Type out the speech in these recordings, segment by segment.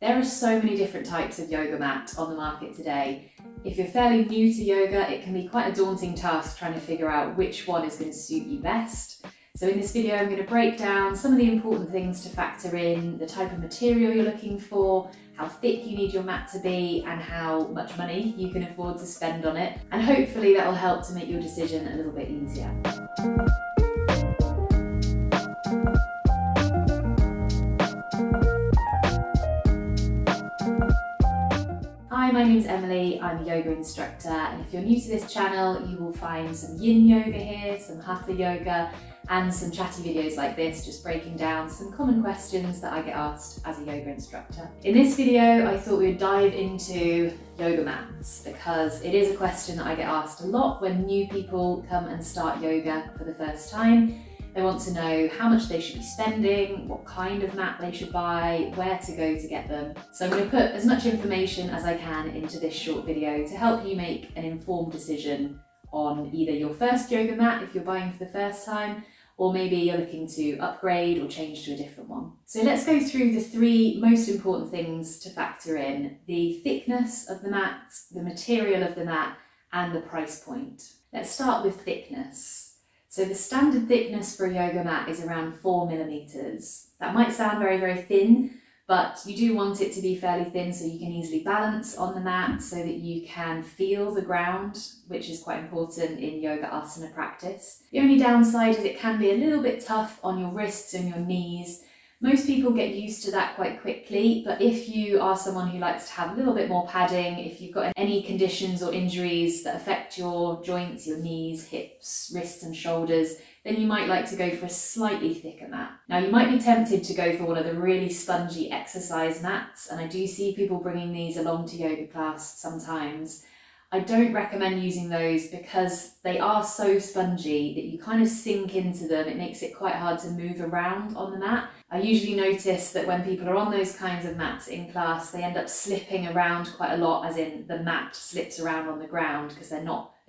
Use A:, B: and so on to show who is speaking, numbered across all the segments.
A: There are so many different types of yoga mat on the market today. If you're fairly new to yoga, it can be quite a daunting task trying to figure out which one is going to suit you best. So in this video, I'm going to break down some of the important things to factor in, the type of material you're looking for, how thick you need your mat to be, and how much money you can afford to spend on it. And hopefully that will help to make your decision a little bit easier. Hi, my name's Emily, I'm a yoga instructor, and if you're new to this channel, you will find some yin yoga here, some hatha yoga, and some chatty videos like this, just breaking down some common questions that I get asked as a yoga instructor. In this video, I thought we would dive into yoga mats, because it is a question that I get asked a lot when new people come and start yoga for the first time. They want to know how much they should be spending, what kind of mat they should buy, where to go to get them. So I'm going to put as much information as I can into this short video to help you make an informed decision on either your first yoga mat if you're buying for the first time, or maybe you're looking to upgrade or change to a different one. So let's go through the three most important things to factor in: the thickness of the mat, the material of the mat, and the price point. Let's start with thickness. So the standard thickness for a yoga mat is around 4 millimeters. That might sound very, very thin, but you do want it to be fairly thin so you can easily balance on the mat, so that you can feel the ground, which is quite important in yoga asana practice. The only downside is it can be a little bit tough on your wrists and your knees. Most people get used to that quite quickly, but if you are someone who likes to have a little bit more padding, if you've got any conditions or injuries that affect your joints, your knees, hips, wrists and shoulders, then you might like to go for a slightly thicker mat. Now, you might be tempted to go for one of the really spongy exercise mats, and I do see people bringing these along to yoga class sometimes. I don't recommend using those because they are so spongy that you kind of sink into them. It makes it quite hard to move around on the mat. I usually notice that when people are on those kinds of mats in class, they end up slipping around quite a lot, as in the mat slips around on the ground, because they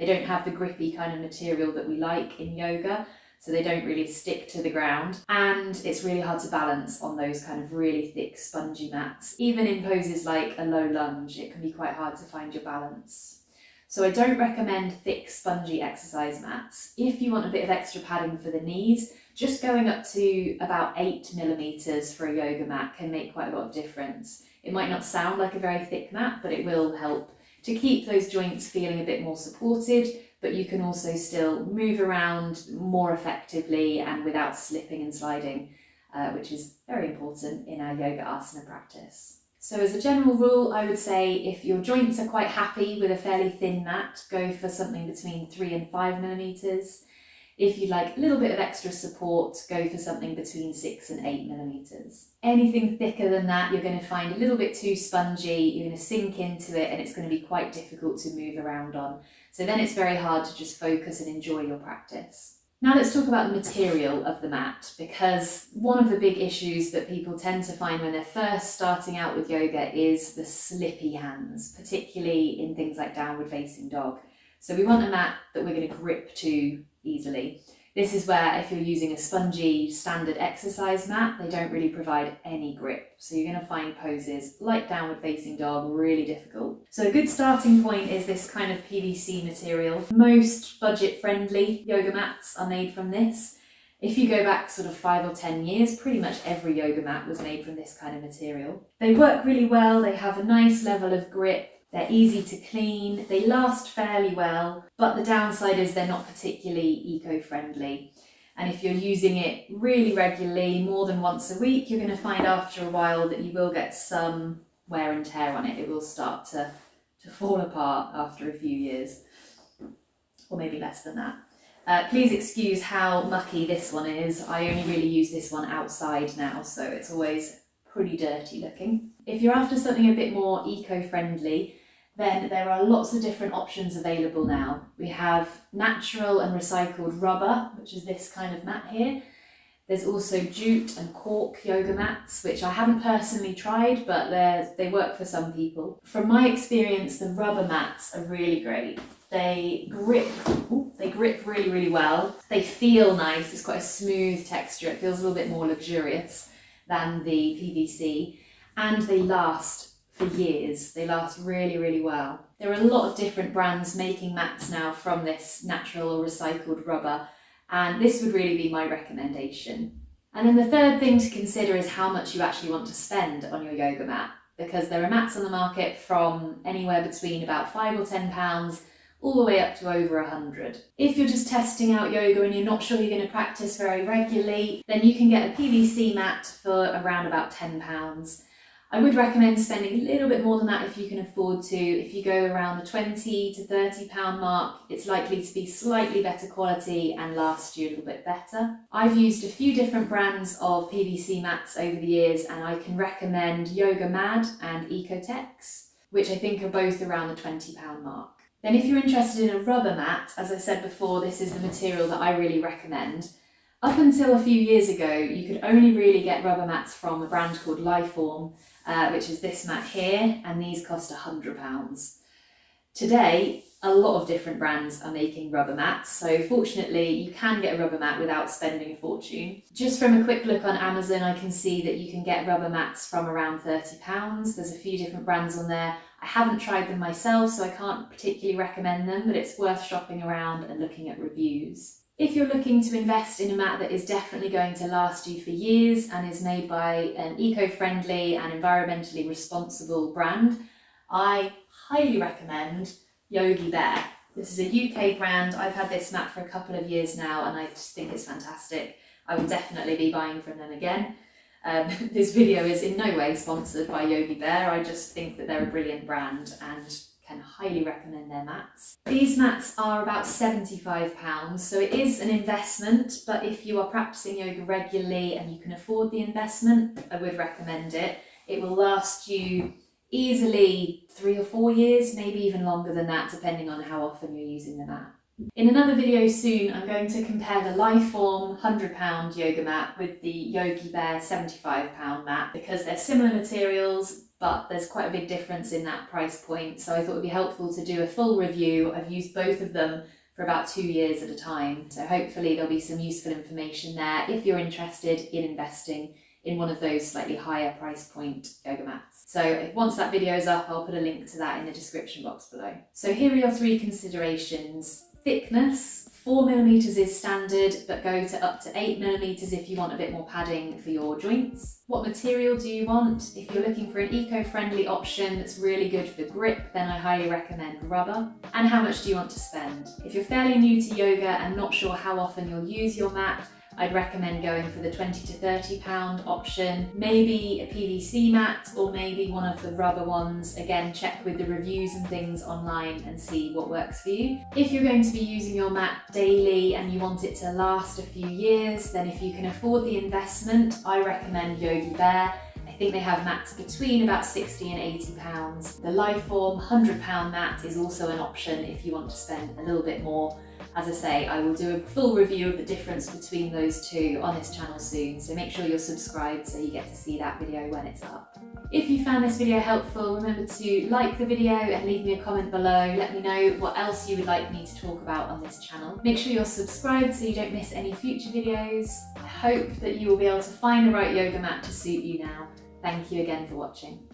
A: don't have the grippy kind of material that we like in yoga. So they don't really stick to the ground, and it's really hard to balance on those kind of really thick spongy mats. Even in poses like a low lunge, it can be quite hard to find your balance. So I don't recommend thick spongy exercise mats. If you want a bit of extra padding for the knees, just going up to about 8 millimeters for a yoga mat can make quite a lot of difference. It might not sound like a very thick mat, but it will help to keep those joints feeling a bit more supported, but you can also still move around more effectively and without slipping and sliding, which is very important in our yoga asana practice. So as a general rule, I would say if your joints are quite happy with a fairly thin mat, go for something between 3 and 5 millimeters. If you'd like a little bit of extra support, go for something between 6 and 8 millimeters. Anything thicker than that, you're going to find a little bit too spongy, you're going to sink into it, and it's going to be quite difficult to move around on. So then it's very hard to just focus and enjoy your practice. Now let's talk about the material of the mat, because one of the big issues that people tend to find when they're first starting out with yoga is the slippy hands, particularly in things like downward facing dog. So we want a mat that we're going to grip to easily. This is where, if you're using a spongy standard exercise mat, they don't really provide any grip. So you're going to find poses like downward facing dog really difficult. So a good starting point is this kind of PVC material. Most budget friendly yoga mats are made from this. If you go back sort of 5 or 10 years, pretty much every yoga mat was made from this kind of material. They work really well, they have a nice level of grip, they're easy to clean, they last fairly well, but the downside is they're not particularly eco-friendly. And if you're using it really regularly, more than once a week, you're going to find after a while that you will get some wear and tear on it. It will start to fall apart after a few years, or maybe less than that. Please excuse how mucky this one is. I only really use this one outside now, so it's always pretty dirty looking. If you're after something a bit more eco-friendly, then there are lots of different options available now. We have natural and recycled rubber, which is this kind of mat here. There's also jute and cork yoga mats, which I haven't personally tried, but they work for some people. From my experience, the rubber mats are really great. They grip really, really well. They feel nice. It's quite a smooth texture. It feels a little bit more luxurious than the PVC. and they last for years. They last really, really well. There are a lot of different brands making mats now from this natural or recycled rubber, and this would really be my recommendation. And then the third thing to consider is how much you actually want to spend on your yoga mat, because there are mats on the market from anywhere between about £5 or £10 all the way up to over 100. If you're just testing out yoga and you're not sure you're going to practice very regularly, then you can get a PVC mat for around about £10. I would recommend spending a little bit more than that if you can afford to. If you go around the £20 to £30 mark, it's likely to be slightly better quality and last you a little bit better. I've used a few different brands of PVC mats over the years, and I can recommend Yoga Mad and Ecotex, which I think are both around the £20 mark. Then if you're interested in a rubber mat, as I said before, this is the material that I really recommend. Up until a few years ago, you could only really get rubber mats from a brand called Lifeform, which is this mat here, and these cost £100. Today, a lot of different brands are making rubber mats, so fortunately you can get a rubber mat without spending a fortune. Just from a quick look on Amazon, I can see that you can get rubber mats from around £30. There's a few different brands on there. I haven't tried them myself, so I can't particularly recommend them, but it's worth shopping around and looking at reviews. If you're looking to invest in a mat that is definitely going to last you for years and is made by an eco-friendly and environmentally responsible brand, I highly recommend Yogi Bear. This is a UK brand. I've had this mat for a couple of years now and I just think it's fantastic. I will definitely be buying from them again. This video is in no way sponsored by Yogi Bear. I just think that they're a brilliant brand and can highly recommend their mats. These mats are about £75, so it is an investment, but if you are practicing yoga regularly and you can afford the investment, I would recommend it. It will last you easily 3 or 4 years, maybe even longer than that, depending on how often you're using the mat. In another video soon, I'm going to compare the Lifeform £100 yoga mat with the Yogi Bear £75 mat, because they're similar materials, but there's quite a big difference in that price point. So I thought it would be helpful to do a full review. I've used both of them for about 2 years at a time. So hopefully there'll be some useful information there if you're interested in investing in one of those slightly higher price point yoga mats. So once that video is up, I'll put a link to that in the description box below. So here are your 3 considerations. Thickness, 4mm is standard, but go to up to 8mm if you want a bit more padding for your joints. What material do you want? If you're looking for an eco-friendly option that's really good for grip, then I highly recommend rubber. And how much do you want to spend? If you're fairly new to yoga and not sure how often you'll use your mat, I'd recommend going for the £20 to £30 option, maybe a PVC mat or maybe one of the rubber ones. Again, check with the reviews and things online and see what works for you. If you're going to be using your mat daily and you want it to last a few years, then if you can afford the investment, I recommend Yogi Bear. I think they have mats between about £60 and £80. The Lifeform £100 mat is also an option if you want to spend a little bit more. As I say, I will do a full review of the difference between those two on this channel soon, so make sure you're subscribed so you get to see that video when it's up. If you found this video helpful, remember to like the video and leave me a comment below. Let me know what else you would like me to talk about on this channel. Make sure you're subscribed so you don't miss any future videos. I hope that you will be able to find the right yoga mat to suit you now. Thank you again for watching.